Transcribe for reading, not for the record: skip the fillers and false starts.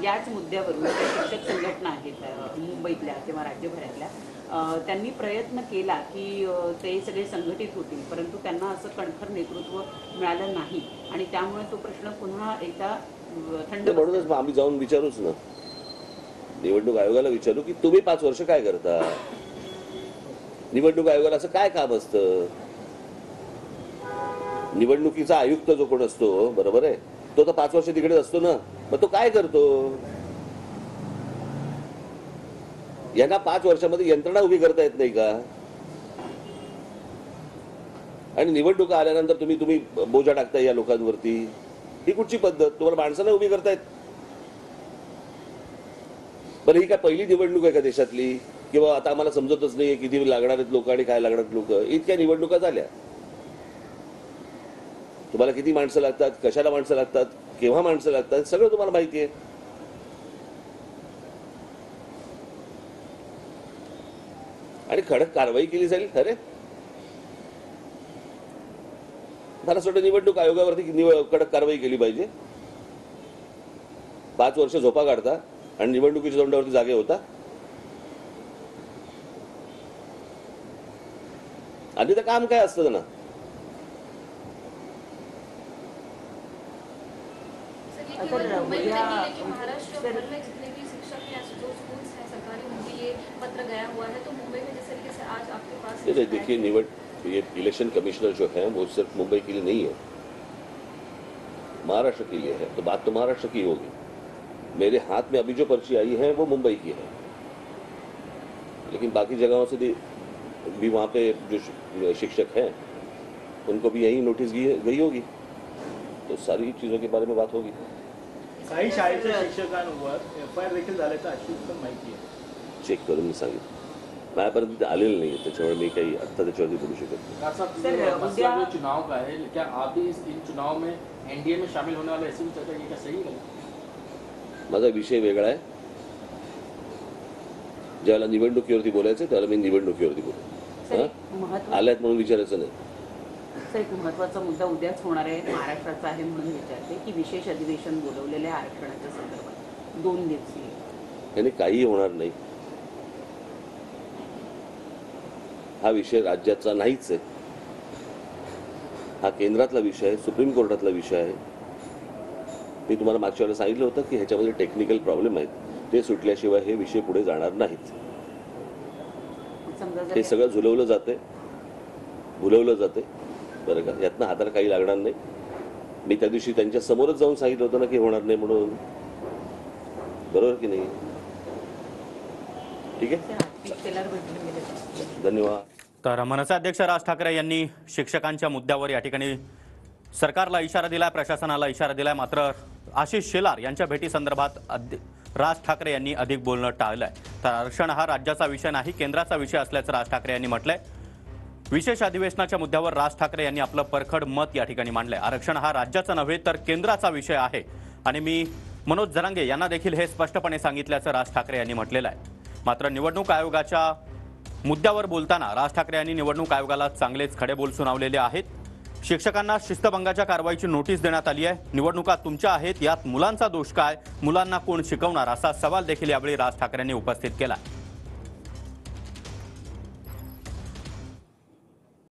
याच मुद्द्यावरून शिक्षक संघटना आहेत मुंबईतल्या किंवा राज्यभरातल्या, त्यांनी प्रयत्न केला की ते सगळे संघटित होतील, परंतु त्यांना असं कणखर नेतृत्व मिळालं नाही आणि त्यामुळे तो प्रश्न पुन्हा एकदा थंड. म्हणूनच आम्ही जाऊन विचारूच ना, निवडणूक आयोगाला विचारू की तुम्ही 5 वर्ष काय करता, निवडणूक आयोगाला असं काय काम असतं. निवडणुकीचा आयुक्त जो कोण असतो, बरोबर आहे, तो तर 5 वर्ष तिकडेच असतो ना, मग तो काय करतो. यांना 5 वर्षामध्ये यंत्रणा उभी करता येत नाही का. आणि निवडणुका आल्यानंतर तुम्ही बोजा टाकताय या लोकांवरती, ही कुठची पद्धत. तुम्हाला माणसांना उभी करतायत. बरं, ही काय पहिली निवडणूक आहे का देशातली, किंवा आता आम्हाला समजतच नाहीये किती लागणार आहेत लोक आणि काय लागणार लोक. इतक्या निवडणुका झाल्या, तुम्हाला किती माणसं लागतात, कशाला माणसं लागतात, केव्हा माणसं लागतात, सगळं तुम्हाला माहिती आहे. आणि कडक कारवाई केली जाईल. खरे मला असं वाटतं निवडणूक आयोगावरती कडक कारवाई केली पाहिजे. 5 वर्ष झोपा काढता आणि निवडणुकीच्या तोंडावरती जागे होता. आणि तर काम काय असतं ना. देखिए, ये इलेक्शन कमिश्नर जो है वो सिर्फ मुंबई के लिए नहीं है, महाराष्ट्र के लिए है. तो बात तो महाराष्ट्र की होगी. मेरे हाथ में अभी जो पर्ची आई है वो मुंबई की है, लेकिन बाकी जगहों से भी वहाँ पे जो शिक्षक हैं उनको भी यही नोटिस गई होगी. तो सारी चीज़ों के बारे में बात होगी. काही शाळेच्या शिक्षकांवर एफआयआर देखील झाल्याचं अशी माहिती आहे. चेक करून मी सांगितलं. माझ्यापर्यंत आलेलं नाही, त्याच्यामुळे मी काही आत्ता त्याच्यावरती बोलू शकत नहीं. चुनाव का है, क्या आप भी इन चुनाव में एनडीए में शामिल होने वाले ऐसी चर्चा की, क्या सही है? माझा विषय वेगळा आहे. ज्याला निवडणुकीवरती बोलायचं त्याला मी निवडणुकीवरती बोलतो. आल्यात म्हणून विचारायचं नाही. एक महत्त्वाचा मुद्दा उद्याच होणार आहे, महाराष्ट्राचा आहे म्हणून विचारते की विशेष अधिवेशन बोलवलेले आरक्षणाच्या संदर्भात 2 दिवसीय. याने काही होणार नाही. हा विषय राज्याचा नाहीच आहे. हा केंद्रातला विषय आहे, सुप्रीम कोर्टातला विषय आहे. मी तुम्हाला मागच्या वेळेला सांगितलं होतं की ह्याच्यामध्ये टेक्निकल प्रॉब्लेम आहेत, ते सुटल्याशिवाय हे विषय पुढे जाणार नाहीत. हे सगळं भुलवलं जाते बरं का. यातनं हाताला काही लागणार नाही. मी त्या दिवशी त्यांच्या समोरच जाऊन सांगितलं होतं ना की होणार नाही म्हणून. बरोबर की नाही. ठीक आहे, धन्यवाद. तर मनसे अध्यक्ष राज ठाकरे यांनी शिक्षकांच्या मुद्द्यावर या ठिकाणी सरकारला इशारा दिलाय, प्रशासनाला इशारा दिलाय. मात्र आशिष शेलार यांच्या भेटी संदर्भात राज ठाकरे यांनी अधिक बोलणं टाळलंय. तर आरक्षण हा राज्याचा विषय नाही, केंद्राचा विषय असल्याचं राज ठाकरे यांनी म्हटलंय. विशेष अधिवेशनाच्या मुद्द्यावर राज ठाकरे यांनी आपलं परखड मत या ठिकाणी मांडलंय. आरक्षण हा राज्याचा नव्हे तर केंद्राचा विषय आहे आणि मी मनोज जरांगे यांना देखील हे स्पष्टपणे सांगितल्याचं राज ठाकरे यांनी म्हटलेलं आहे. मात्र निवडणूक आयोगाच्या मुद्द्यावर बोलताना राज ठाकरे यांनी निवडणूक आयोगाला चांगलेच खडे बोल सुनावलेले आहेत. शिक्षकांना शिस्तभंगाच्या कारवाईची नोटीस देण्यात आली आहे. निवडणुका तुमच्या आहेत, यात मुलांचा दोष काय, मुलांना कोण शिकवणार, असा सवाल देखील यावेळी राज ठाकरेंनी उपस्थित केला.